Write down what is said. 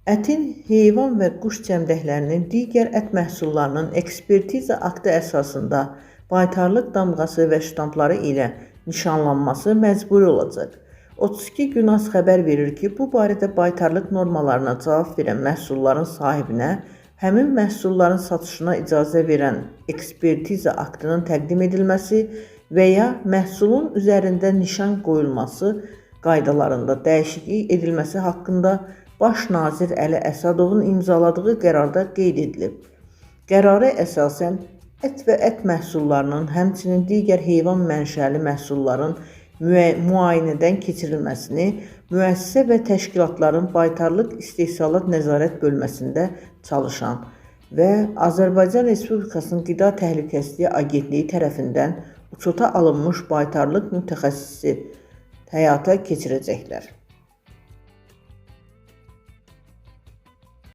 Ətin heyvan və quş cəmdəklərinin digər ət məhsullarının ekspertiza aktı əsasında baytarlıq damğası və ştampları ilə nişanlanması məcburi olacaq. 32 gün az xəbər verir ki, bu barədə baytarlıq normalarına cavab verən məhsulların sahibinə həmin məhsulların satışına icazə verən ekspertiza aktının təqdim edilməsi və ya məhsulun üzərində nişan qoyulması qaydalarında dəyişiklik edilməsi haqqında Baş nazir Əli Əsədovun imzaladığı qərarda qeyd edilib. Qərara əsasən ət və ət məhsullarının, həmçinin digər heyvan mənşəli məhsulların müayinədən keçirilməsini müəssisə və təşkilatların baytarlıq istehsalat nəzarət bölməsində çalışan və Azərbaycan Respublikasının Qida Təhlükəsizliyi Agentliyi tərəfindən uçota alınmış baytarlıq mütəxəssisi həyata keçirəcəklər.